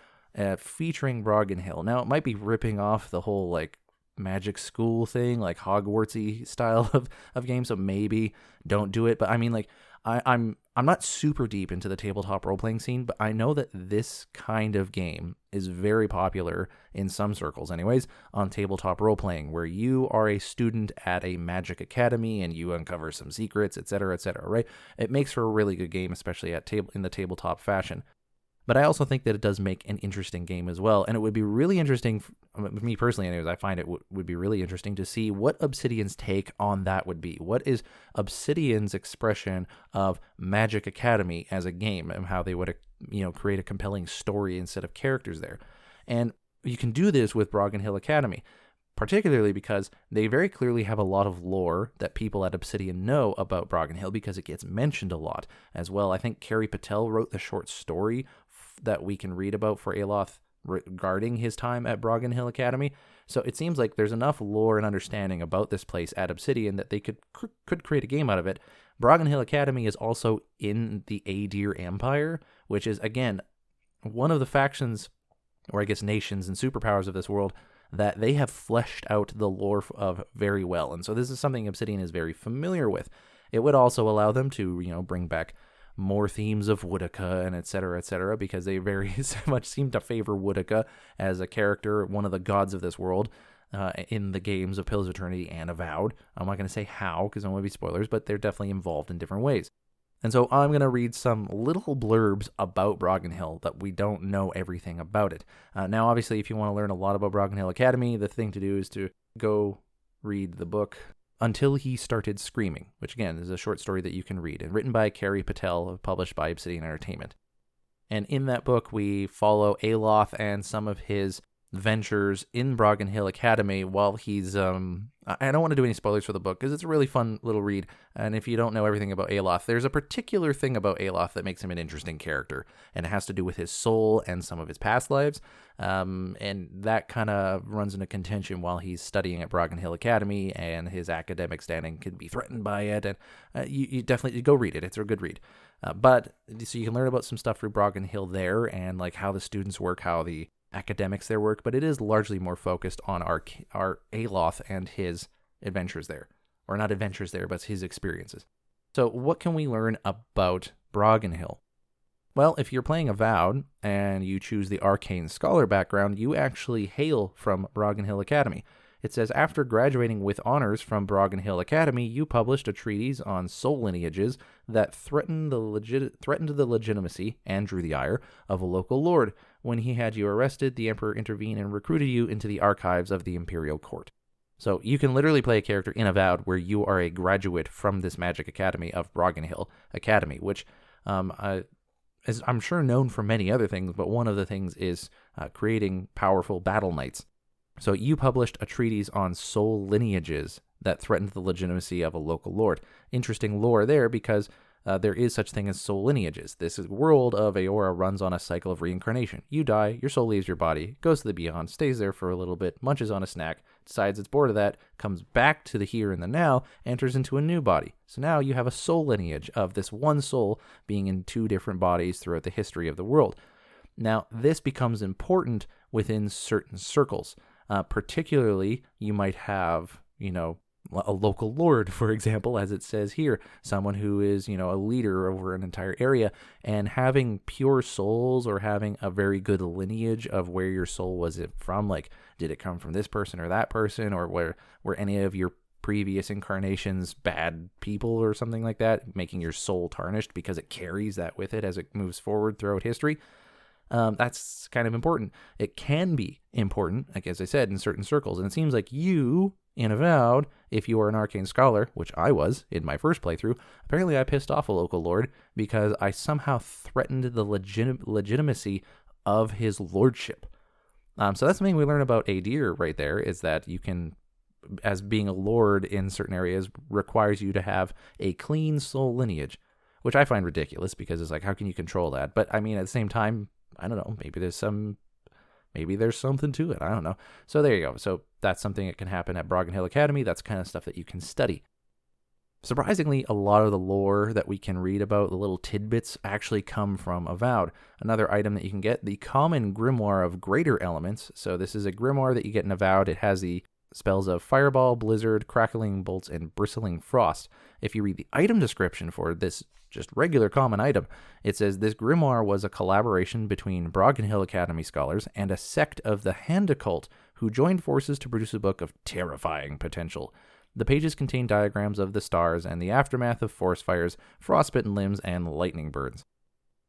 featuring Bragganhyl. Now, it might be ripping off the whole, like, magic school thing, like Hogwartsy style of game, so maybe don't do it. But I mean, like, I'm not super deep into the tabletop role-playing scene, but I know that this kind of game is very popular in some circles anyways on tabletop role-playing, where you are a student at a magic academy and you uncover some secrets, etc., right? It makes for a really good game, especially in the tabletop fashion. But I also think that it does make an interesting game as well, and it would be really interesting, me personally anyways, I find it would be really interesting to see what Obsidian's take on that would be. What is Obsidian's expression of Magic Academy as a game, and how they would, create a compelling story instead of characters there. And you can do this with Bragganhyl Academy, particularly because they very clearly have a lot of lore that people at Obsidian know about Bragganhyl, because it gets mentioned a lot as well. I think Carrie Patel wrote the short story that we can read about for Aloth regarding his time at Bragganhyl Academy. So it seems like there's enough lore and understanding about this place at Obsidian that they could create a game out of it. Bragganhyl Academy is also in the Aedir Empire, which is, again, one of the factions, or I guess nations and superpowers of this world, that they have fleshed out the lore of very well. And so this is something Obsidian is very familiar with. It would also allow them to, bring back more themes of Woodica and et cetera, because they very much seem to favor Woodica as a character, one of the gods of this world, in the games of Pillars of Eternity and Avowed. I'm not going to say how, because I don't want to be spoilers, but they're definitely involved in different ways. And so I'm going to read some little blurbs about Bragganhyl that we don't know everything about it. Now, obviously, if you want to learn a lot about Bragganhyl Academy, the thing to do is to go read the book Until He Started Screaming, which again is a short story that you can read, and written by Carrie Patel, published by Obsidian Entertainment. And in that book, we follow Aloth and some of his ventures in Bragganhyl Academy while he's, I don't want to do any spoilers for the book because it's a really fun little read, and if you don't know everything about Aloth, there's a particular thing about Aloth that makes him an interesting character, and it has to do with his soul and some of his past lives, and that kind of runs into contention while he's studying at Bragganhyl Academy, and his academic standing can be threatened by it, and you definitely go read it. It's a good read. But so you can learn about some stuff through Bragganhyl there, and like how the students work, how the academics there work, but it is largely more focused on our Aloth and his adventures there, or not adventures there, but his experiences. So what can we learn about Bragganhyl? Well, if you're playing Avowed and you choose the Arcane Scholar background, you actually hail from Bragganhyl Academy. It says, after graduating with honors from Bragganhyl Academy, you published a treatise on soul lineages that threatened the legitimacy and drew the ire of a local lord. When he had you arrested, the Emperor intervened and recruited you into the archives of the Imperial Court. So you can literally play a character in Avowed where you are a graduate from this magic academy of Bragganhyl Academy, which is, I'm sure, known for many other things, but one of the things is creating powerful battle knights. So you published a treatise on soul lineages that threatened the legitimacy of a local lord. Interesting lore there, because there is such thing as soul lineages. This world of Eora runs on a cycle of reincarnation. You die, your soul leaves your body, goes to the beyond, stays there for a little bit, munches on a snack, decides it's bored of that, comes back to the here and the now, enters into a new body. So now you have a soul lineage of this one soul being in 2 different bodies throughout the history of the world. Now, this becomes important within certain circles. Particularly, you might have, a local lord, for example, as it says here, someone who is, a leader over an entire area, and having pure souls or having a very good lineage of where your soul was from, like, did it come from this person or that person, or were any of your previous incarnations bad people or something like that, making your soul tarnished because it carries that with it as it moves forward throughout history. That's kind of important. It can be important, like as I said, in certain circles. And it seems like you, in Avowed, if you are an arcane scholar, which I was in my first playthrough, apparently I pissed off a local lord because I somehow threatened the legitimacy of his lordship. So that's something we learn about Adir right there, is that you can, as being a lord in certain areas, requires you to have a clean soul lineage, which I find ridiculous because it's like, how can you control that? But I mean, at the same time, I don't know, maybe there's something to it. I don't know. So there you go. So that's something that can happen at Bragganhyl Academy. That's kind of stuff that you can study. Surprisingly, a lot of the lore that we can read about, the little tidbits, actually come from Avowed. Another item that you can get, the common grimoire of greater elements. So this is a grimoire that you get in Avowed. It has the spells of Fireball, Blizzard, Crackling Bolts, and Bristling Frost. If you read the item description for this just regular common item, it says this grimoire was a collaboration between Bragganhyl Academy scholars and a sect of the Hand Occult who joined forces to produce a book of terrifying potential. The pages contain diagrams of the stars and the aftermath of forest fires, frostbitten limbs, and lightning burns.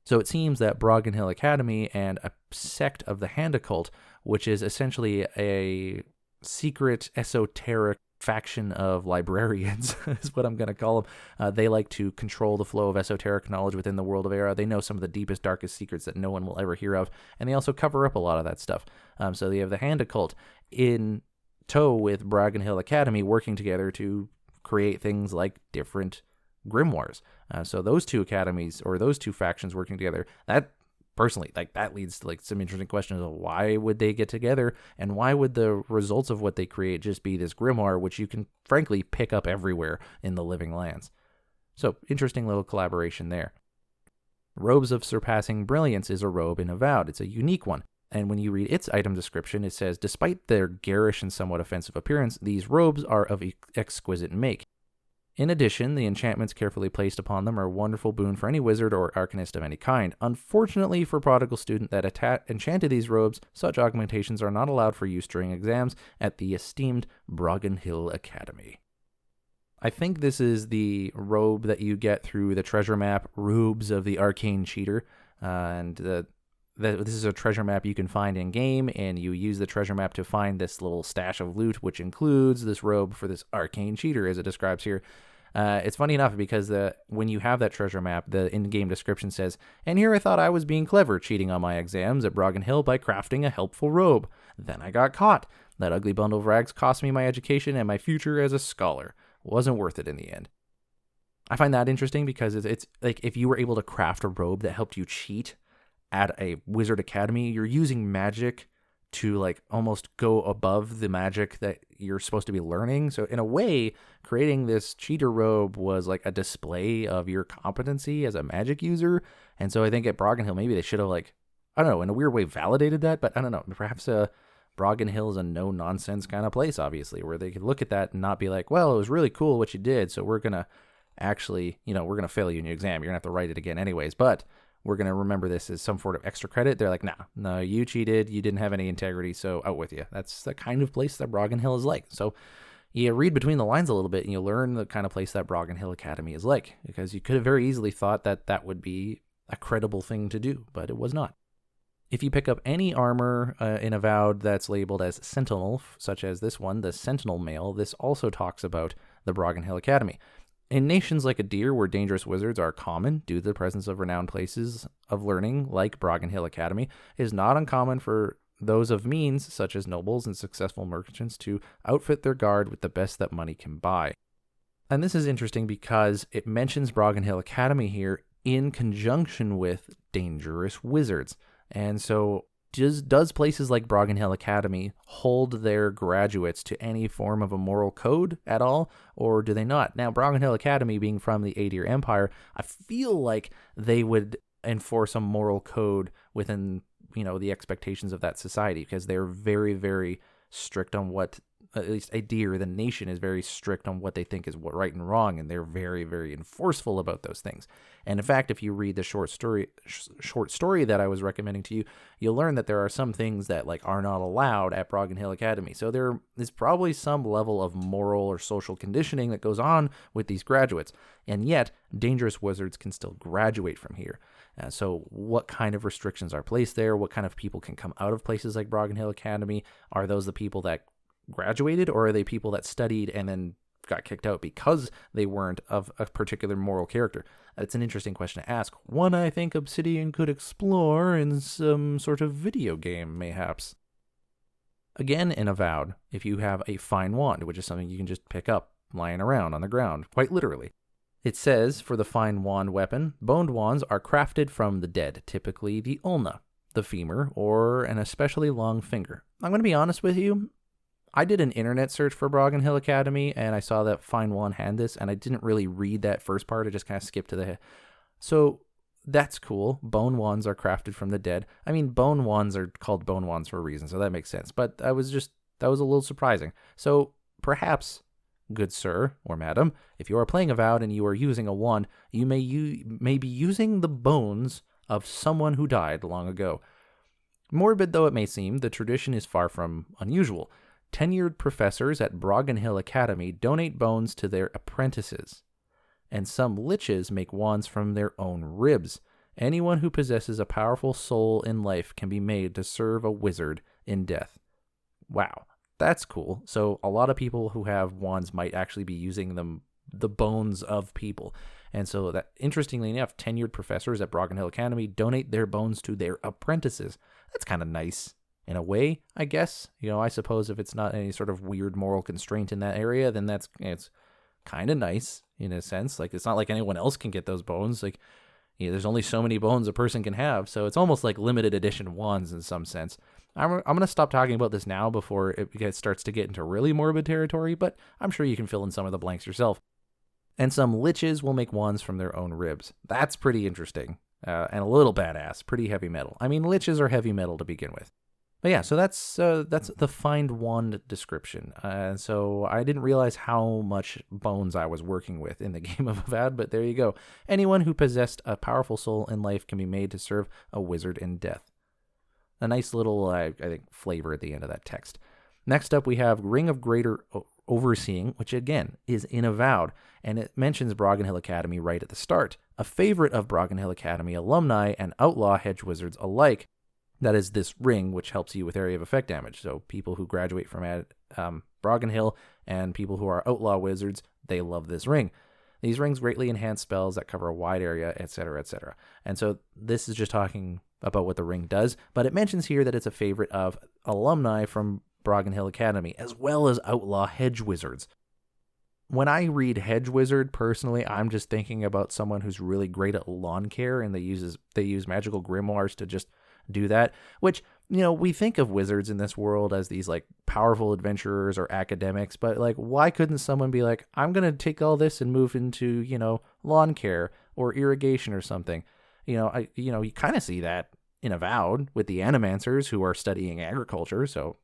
So it seems that Bragganhyl Academy and a sect of the Hand Occult, which is essentially a secret esoteric faction of librarians, is what I'm going to call them. They like to control the flow of esoteric knowledge within the world of Eora. They know some of the deepest, darkest secrets that no one will ever hear of, and they also cover up a lot of that stuff. So they have the Hand Occult in tow with Bragganhyl Academy, working together to create things like different grimoires. So those 2 academies, or those 2 factions working together, that personally, that leads to some interesting questions of why would they get together, and why would the results of what they create just be this grimoire, which you can frankly pick up everywhere in the Living Lands. So interesting little collaboration there. Robes of Surpassing Brilliance is a robe in Avowed. It's a unique one. And when you read its item description, it says, despite their garish and somewhat offensive appearance, these robes are of exquisite make. In addition, the enchantments carefully placed upon them are a wonderful boon for any wizard or arcanist of any kind. Unfortunately for prodigal student that enchanted these robes, such augmentations are not allowed for use during exams at the esteemed Bragganhyl Academy. I think this is the robe that you get through the treasure map, Robes of the Arcane Cheater, this is a treasure map you can find in game, and you use the treasure map to find this little stash of loot, which includes this robe for this arcane cheater, as it describes here. It's funny enough because when you have that treasure map, the in-game description says, and here I thought I was being clever, cheating on my exams at Bragganhyl by crafting a helpful robe. Then I got caught. That ugly bundle of rags cost me my education and my future as a scholar. Wasn't worth it in the end. I find that interesting because it's like if you were able to craft a robe that helped you cheat at a wizard academy, you're using magic to almost go above the magic that you're supposed to be learning. So in a way, creating this cheater robe was like a display of your competency as a magic user. And so I think at Bragganhyl, maybe they should have I don't know, in a weird way validated that, but I don't know, perhaps Bragganhyl is a no nonsense kind of place, obviously, where they could look at that and not be like, well, it was really cool what you did, so we're going to actually, we're going to fail you in your exam. You're going to have to write it again anyways, but we're going to remember this as some sort of extra credit. They're like, no, you cheated. You didn't have any integrity, so out with you. That's the kind of place that Bragganhyl is like. So you read between the lines a little bit and you learn the kind of place that Bragganhyl Academy is like, because you could have very easily thought that that would be a credible thing to do, but it was not. If you pick up any armor in Avowed that's labeled as Sentinel, such as this one, the Sentinel Mail, this also talks about the Bragganhyl Academy. In nations like Adir, where dangerous wizards are common due to the presence of renowned places of learning like Bragganhyl Academy, it is not uncommon for those of means, such as nobles and successful merchants, to outfit their guard with the best that money can buy. And this is interesting because it mentions Bragganhyl Academy here in conjunction with dangerous wizards. And so does places like Bragganhyl Academy hold their graduates to any form of a moral code at all, or do they not? Now, Bragganhyl Academy being from the Adir Empire, I feel like they would enforce a moral code within, the expectations of that society, because they're very, very strict on what, at least Adir, the nation, is very strict on what they think is what right and wrong, and they're very, very enforceful about those things. And in fact, if you read the short story that I was recommending to you, you'll learn that there are some things that are not allowed at Bragganhyl Academy. So there is probably some level of moral or social conditioning that goes on with these graduates, and yet dangerous wizards can still graduate from here. So what kind of restrictions are placed there? What kind of people can come out of places like Bragganhyl Academy? Are those the people that graduated, or are they people that studied and then got kicked out because they weren't of a particular moral character? It's an interesting question to ask. One I think Obsidian could explore in some sort of video game, mayhaps. Again, in Avowed, if you have a fine wand, which is something you can just pick up lying around on the ground, quite literally. It says, for the fine wand weapon, boned wands are crafted from the dead, typically the ulna, the femur, or an especially long finger. I'm going to be honest with you, I did an internet search for Bragganhyl Academy, and I saw that fine wand had this, and I didn't really read that first part. I just kind of skipped to the head. So that's cool. Bone wands are crafted from the dead. I mean, bone wands are called bone wands for a reason, so that makes sense. But that was a little surprising. So perhaps, good sir or madam, if you are playing Avowed and you are using a wand, you may be using the bones of someone who died long ago. Morbid though it may seem, the tradition is far from unusual. Tenured professors at Bragganhyl Academy donate bones to their apprentices, and some liches make wands from their own ribs. Anyone who possesses a powerful soul in life can be made to serve a wizard in death. Wow, that's cool. So a lot of people who have wands might actually be using the bones of people. And so that, interestingly enough, tenured professors at Bragganhyl Academy donate their bones to their apprentices. That's kind of nice. In a way, I guess. I suppose if it's not any sort of weird moral constraint in that area, then it's kind of nice in a sense. It's not like anyone else can get those bones. There's only so many bones a person can have, so it's almost like limited edition wands in some sense. I'm going to stop talking about this now before it starts to get into really morbid territory, but I'm sure you can fill in some of the blanks yourself. And some liches will make wands from their own ribs. That's pretty interesting, and a little badass. Pretty heavy metal. I mean, liches are heavy metal to begin with. But yeah, so that's the find wand description. So I didn't realize how much bones I was working with in the game of Avowed, but there you go. Anyone who possessed a powerful soul in life can be made to serve a wizard in death. A nice little, I think, flavor at the end of that text. Next up, we have Ring of Greater Overseeing, which again is in Avowed, and it mentions Bragganhyl Academy right at the start. A favorite of Bragganhyl Academy alumni and outlaw hedge wizards alike. That is this ring, which helps you with area of effect damage. So people who graduate from Bragganhyl and people who are outlaw wizards, they love this ring. These rings greatly enhance spells that cover a wide area, etc., etc. And so this is just talking about what the ring does, but it mentions here that it's a favorite of alumni from Bragganhyl Academy, as well as outlaw hedge wizards. When I read hedge wizard, personally, I'm just thinking about someone who's really great at lawn care, and they use magical grimoires to just do that, which, we think of wizards in this world as these powerful adventurers or academics, but why couldn't someone be like, I'm going to take all this and move into, lawn care or irrigation or something? You kind of see that in Avowed with the animancers who are studying agriculture, so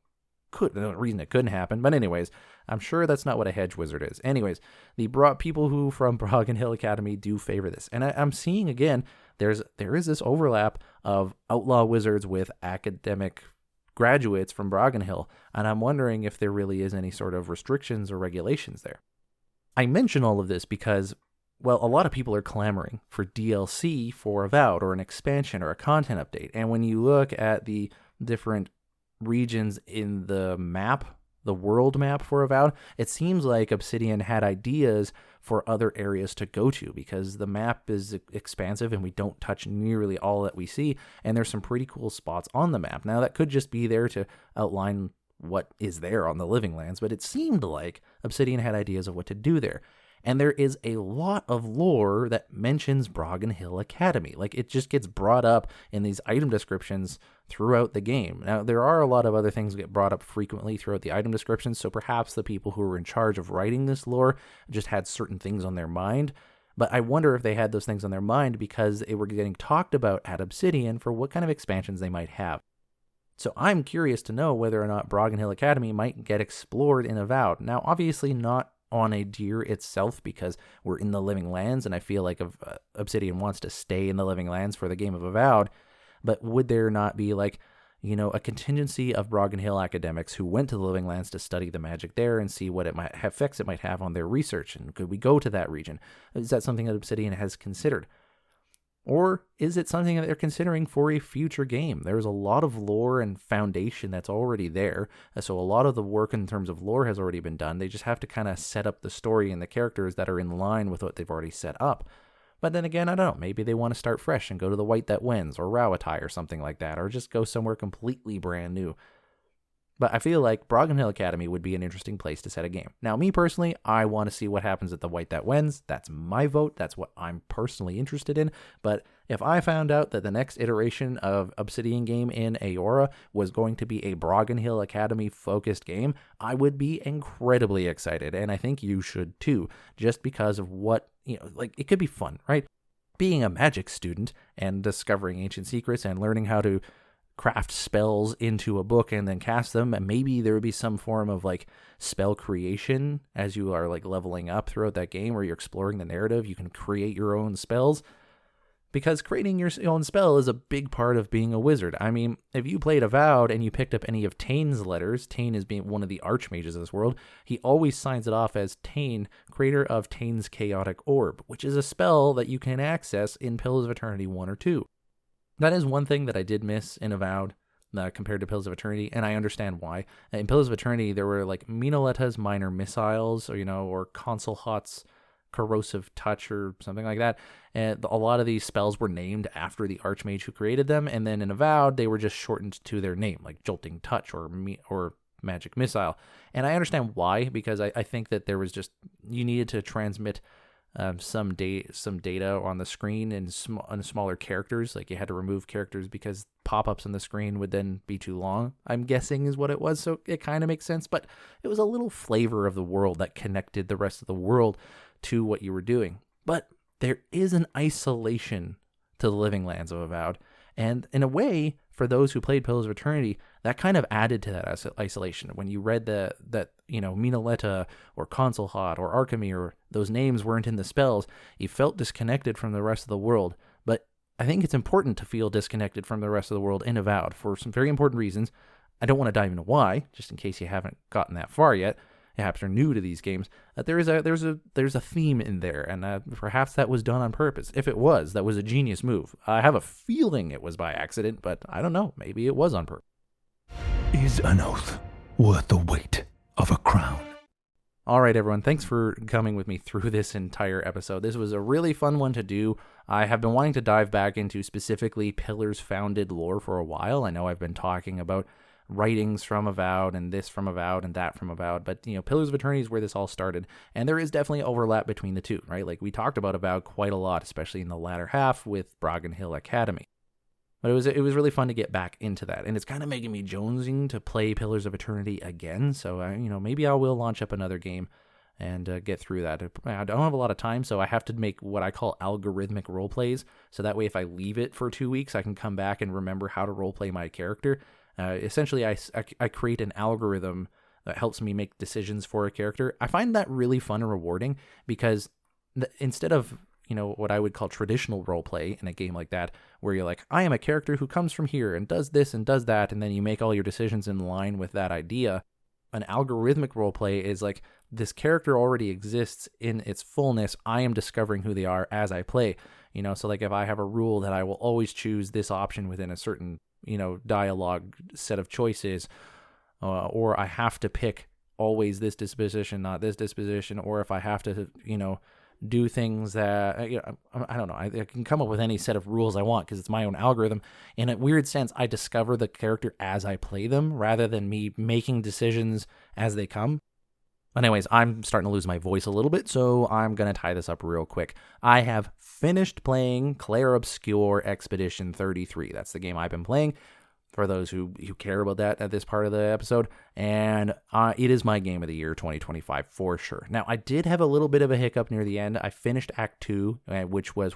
no reason it couldn't happen. But anyways, I'm sure that's not what a hedge wizard is. Anyways, the people who from Bragganhyl Academy do favor this. And I'm seeing again, there is this overlap of outlaw wizards with academic graduates from Bragganhyl, and I'm wondering if there really is any sort of restrictions or regulations there. I mention all of this because, well, a lot of people are clamoring for DLC for Avowed, or an expansion or a content update. And when you look at the different regions in the map the world map for Avowed, it seems like Obsidian had ideas for other areas to go to, because the map is expansive and we don't touch nearly all that we see, and there's some pretty cool spots on the map. Now, that could just be there to outline what is there on the Living Lands, but it seemed like Obsidian had ideas of what to do there. And there is a lot of lore that mentions Bragganhyl Academy. Like, it just gets brought up in these item descriptions throughout the game. Now, there are a lot of other things that get brought up frequently throughout the item descriptions, so perhaps the people who were in charge of writing this lore just had certain things on their mind. But I wonder if they had those things on their mind because they were getting talked about at Obsidian for what kind of expansions they might have. So I'm curious to know whether or not Bragganhyl Academy might get explored in Avowed. Now, obviously not on a deer itself, because we're in the Living Lands, and I feel like Obsidian wants to stay in the Living Lands for the game of Avowed. But would there not be, like, you know, a contingency of Bragganhyl academics who went to the Living Lands to study the magic there and see what effects it might have on their research? And could we go to that region? Is that something that Obsidian has considered? Or is it something that they're considering for a future game? There's a lot of lore and foundation that's already there. So a lot of the work in terms of lore has already been done. They just have to kind of set up the story and the characters that are in line with what they've already set up. But then again, I don't know. Maybe they want to start fresh and go to the White That Wins or Rawatai or something like that, or just go somewhere completely brand new. But I feel like Bragganhyl Academy would be an interesting place to set a game. Now, me personally, I want to see what happens at the White That Wins. That's my vote. That's what I'm personally interested in. But if I found out that the next iteration of Obsidian game in Eora was going to be a Bragganhyl Academy focused game, I would be incredibly excited. And I think you should too, just because of what, you know, like, it could be fun, right? Being a magic student and discovering ancient secrets and learning how to craft spells into a book and then cast them, and maybe there would be some form of like spell creation as you are like leveling up throughout that game, where you're exploring the narrative. You can create your own spells, because creating your own spell is a big part of being a wizard. I mean, if you played Avowed and you picked up any of Tane's letters, Tane is being one of the archmages of this world, he always signs it off as Tane, creator of Tane's Chaotic Orb, which is a spell that you can access in Pillars of Eternity 1 or 2. That is one thing that I did miss in Avowed compared to Pillars of Eternity, and I understand why. In Pillars of Eternity, there were like Minoleta's minor missiles, or, you know, or Consulhat's corrosive touch or something like that. And a lot of these spells were named after the archmage who created them, and then in Avowed, they were just shortened to their name, like Jolting Touch or Magic Missile. And I understand why, because I think that there was just, you needed to transmit some data on the screen in smaller characters. Like, you had to remove characters because pop-ups on the screen would then be too long, I'm guessing is what it was. So it kind of makes sense, but it was a little flavor of the world that connected the rest of the world to what you were doing. But there is an isolation to the Living Lands of Avowed, and in a way, for those who played Pillars of Eternity, that kind of added to that isolation. When you read that you know, Minoleta or Consulhat or Archemy, or those names weren't in the spells, you felt disconnected from the rest of the world. But I think it's important to feel disconnected from the rest of the world in Avowed for some very important reasons. I don't want to dive into why, just in case you haven't gotten that far yet. Perhaps are new to these games. There's a theme in there, and perhaps that was done on purpose. If it was, that was a genius move. I have a feeling it was by accident, but I don't know. Maybe it was on purpose. Is an oath worth the weight of a crown? All right, everyone. Thanks for coming with me through this entire episode. This was a really fun one to do. I have been wanting to dive back into specifically Pillars-founded lore for a while. I know I've been talking about writings from Avowed and this from Avowed and that from Avowed, but, you know, Pillars of Eternity is where this all started, and there is definitely overlap between the two, right? Like, we talked about Avowed quite a lot, especially in the latter half with Bragganhyl Academy. But it was really fun to get back into that, and it's kind of making me jonesing to play Pillars of Eternity again. So you know, maybe I will launch up another game and get through that. I don't have a lot of time, so I have to make what I call algorithmic role plays. So that way, if I leave it for 2 weeks, I can come back and remember how to role play my character. Essentially, I create an algorithm that helps me make decisions for a character. I find that really fun and rewarding, because instead of, you know, what I would call traditional roleplay in a game like that, where you're like, I am a character who comes from here and does this and does that, and then you make all your decisions in line with that idea. An algorithmic roleplay is like, this character already exists in its fullness. I am discovering who they are as I play. You know, so like, if I have a rule that I will always choose this option within a certain, you know, dialogue set of choices, or I have to pick always this disposition, not this disposition, or if I have to, do things that, I don't know. I can come up with any set of rules I want because it's my own algorithm. In a weird sense, I discover the character as I play them rather than me making decisions as they come. But anyways, I'm starting to lose my voice a little bit, so I'm going to tie this up real quick. I have finished playing cRPG Expedition 33. That's the game I've been playing, for those who care about that at this part of the episode. And it is my game of the year 2025 for sure. Now, I did have a little bit of a hiccup near the end. I finished Act 2, which was,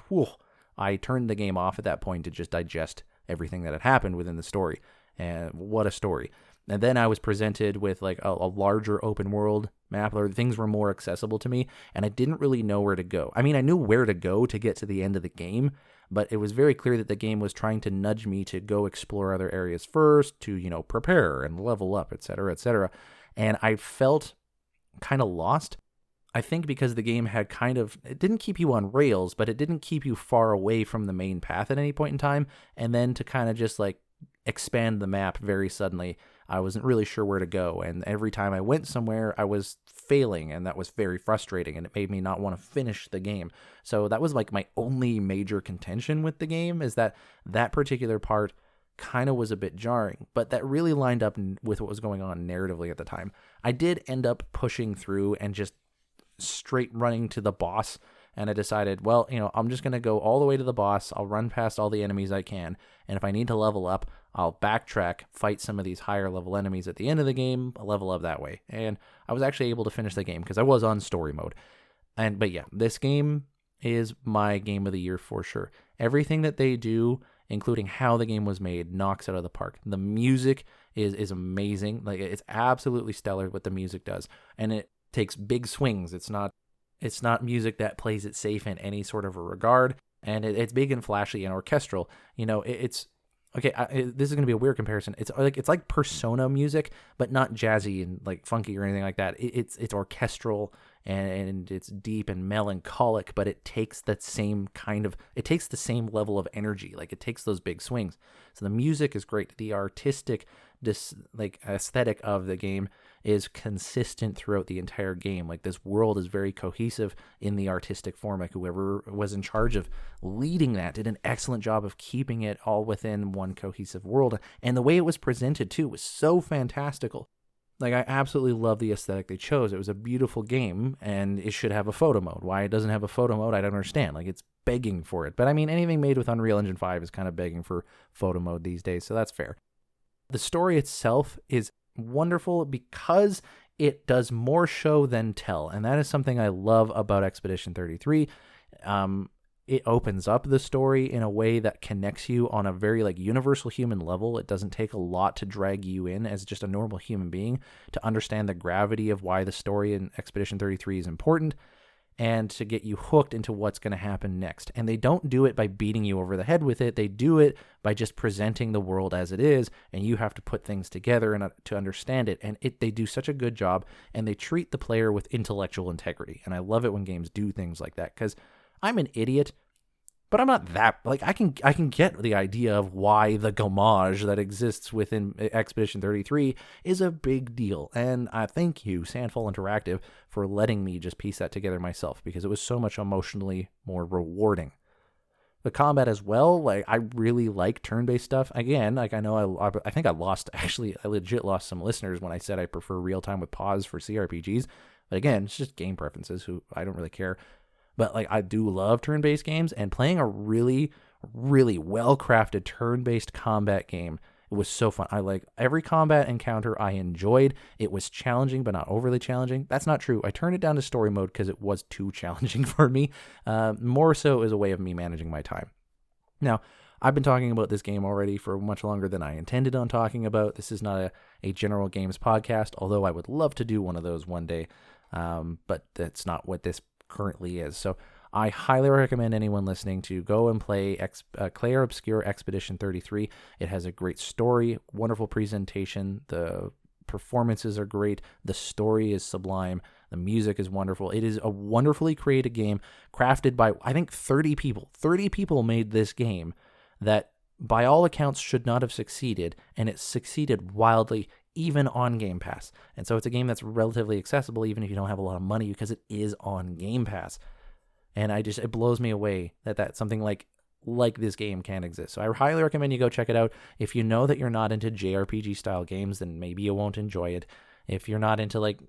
I turned the game off at that point to just digest everything that had happened within the story. And what a story. And then I was presented with like a larger open world map where things were more accessible to me, and I didn't really know where to go. I mean, I knew where to go to get to the end of the game, but it was very clear that the game was trying to nudge me to go explore other areas first, to, prepare and level up, etc., etc. And I felt kind of lost. I think because the game had it didn't keep you on rails, but it didn't keep you far away from the main path at any point in time. And then to kind of just like expand the map very suddenly, I wasn't really sure where to go. And every time I went somewhere, I was failing, and that was very frustrating, and it made me not want to finish the game. So that was like my only major contention with the game, is that particular part kind of was a bit jarring, but that really lined up with what was going on narratively at the time. I did end up pushing through and just straight running to the boss, and I decided, well, I'm just going to go all the way to the boss. I'll run past all the enemies I can, and if I need to level up, I'll backtrack, fight some of these higher level enemies at the end of the game, I'll level up that way. And I was actually able to finish the game because I was on story mode. But yeah, this game is my game of the year for sure. Everything that they do, including how the game was made, knocks it out of the park. The music is amazing. Like, it's absolutely stellar what the music does, and it takes big swings. It's not music that plays it safe in any sort of a regard, and it's big and flashy and orchestral. It's okay. This is going to be a weird comparison. It's like Persona music, but not jazzy and like funky or anything like that. It's orchestral and it's deep and melancholic, but it takes the same level of energy. Like, it takes those big swings. So the music is great. The artistic aesthetic of the game is consistent throughout the entire game. Like, this world is very cohesive in the artistic form. Like, whoever was in charge of leading that did an excellent job of keeping it all within one cohesive world. And the way it was presented too was so fantastical. Like, I absolutely love the aesthetic they chose. It was a beautiful game, and it should have a photo mode. Why it doesn't have a photo mode, I don't understand. Like, it's begging for it. But I mean, anything made with Unreal Engine 5 is kind of begging for photo mode these days, so that's fair. The story itself is wonderful because it does more show than tell, and that is something I love about Expedition 33. It opens up the story in a way that connects you on a very universal human level. It doesn't take a lot to drag you in as just a normal human being to understand the gravity of why the story in Expedition 33 is important, and to get you hooked into what's going to happen next. And they don't do it by beating you over the head with it. They do it by just presenting the world as it is, and you have to put things together and to understand it. And they do such a good job, and they treat the player with intellectual integrity. And I love it when games do things like that, because I'm an idiot, but I'm not that, I can get the idea of why the gomage that exists within Expedition 33 is a big deal. And I thank you, Sandfall Interactive, for letting me just piece that together myself, because it was so much emotionally more rewarding. The combat as well, I really like turn-based stuff. Again, I know I think I legit lost some listeners when I said I prefer real-time with pause for cRPGs. But again, it's just game preferences. I don't really care. But I do love turn-based games, and playing a really, really well-crafted turn-based combat game, it was so fun. I every combat encounter I enjoyed. It was challenging, but not overly challenging. That's not true. I turned it down to story mode because it was too challenging for me. More so as a way of me managing my time. Now, I've been talking about this game already for much longer than I intended on talking about. This is not a general games podcast, although I would love to do one of those one day. But that's not what this currently is. So I highly recommend anyone listening to go and play cRPG Expedition 33. It has a great story, wonderful presentation, the performances are great, the story is sublime, the music is wonderful. It is a wonderfully created game crafted by, I think, 30 people. 30 people made this game that by all accounts should not have succeeded, and it succeeded wildly even on Game Pass. And so it's a game that's relatively accessible even if you don't have a lot of money because it is on Game Pass. And it blows me away that something like this game can exist. So I highly recommend you go check it out. If you know that you're not into JRPG style games, then maybe you won't enjoy it. If you're not into like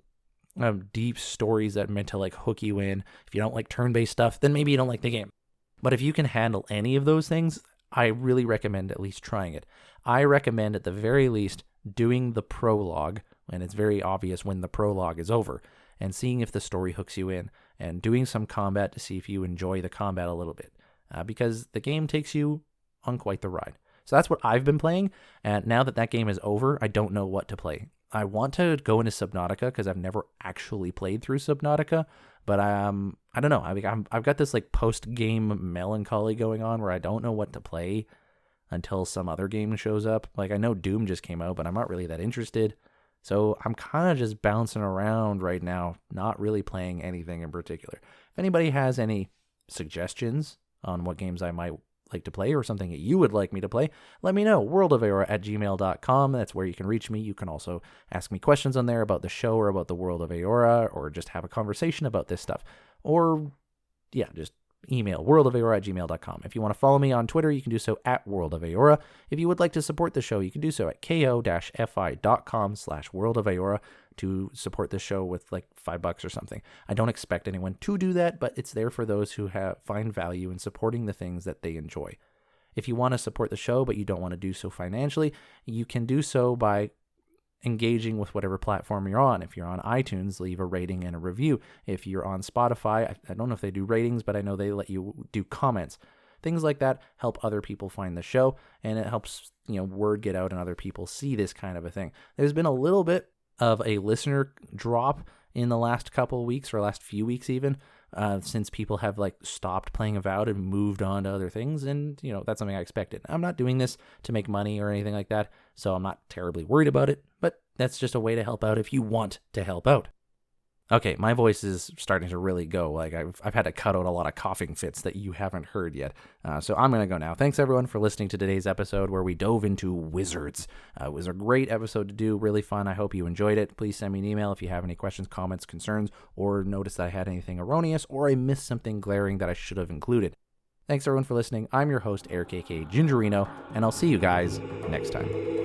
deep stories that are meant to like hook you in, if you don't like turn-based stuff, then maybe you don't like the game. But if you can handle any of those things, I really recommend at least trying it. I recommend at the very least doing the prologue, and it's very obvious when the prologue is over, and seeing if the story hooks you in, and doing some combat to see if you enjoy the combat a little bit, because the game takes you on quite the ride. So that's what I've been playing, and now that game is over, I don't know what to play. I want to go into Subnautica because I've never actually played through Subnautica, but I don't know. I've got this like post-game melancholy going on where I don't know what to play until some other game shows up. Like I know Doom just came out, but I'm not really that interested. So I'm kind of just bouncing around right now, not really playing anything in particular. If anybody has any suggestions on what games I might like to play or something that you would like me to play, let me know. worldofeora@gmail.com. That's where you can reach me. You can also ask me questions on there about the show or about the World of Eora, or just have a conversation about this stuff. Or, yeah, just email worldofeora@gmail.com. If you want to follow me on Twitter, you can do so at World of Eora. If you would like to support the show, you can do so at ko-fi.com/worldofeora to support the show with like $5 or something. I don't expect anyone to do that, but it's there for those who find value in supporting the things that they enjoy. If you want to support the show, but you don't want to do so financially, you can do so by engaging with whatever platform you're on. If you're on iTunes, leave a rating and a review. If you're on Spotify, I don't know if they do ratings, but I know they let you do comments. Things like that help other people find the show, and it helps, word get out and other people see this kind of a thing. There's been a little bit of a listener drop in the last couple of weeks, or last few weeks even, since people have like stopped playing Avowed and moved on to other things, and that's something I expected. I'm not doing this to make money or anything like that, so I'm not terribly worried about it, but that's just a way to help out if you want to help out. Okay, my voice is starting to really go. Like I've had to cut out a lot of coughing fits that you haven't heard yet. So I'm going to go now. Thanks everyone for listening to today's episode where we dove into wizards. It was a great episode to do, really fun. I hope you enjoyed it. Please send me an email if you have any questions, comments, concerns, or notice that I had anything erroneous or I missed something glaring that I should have included. Thanks everyone for listening. I'm your host, Eric A.K. Gingerino, and I'll see you guys next time.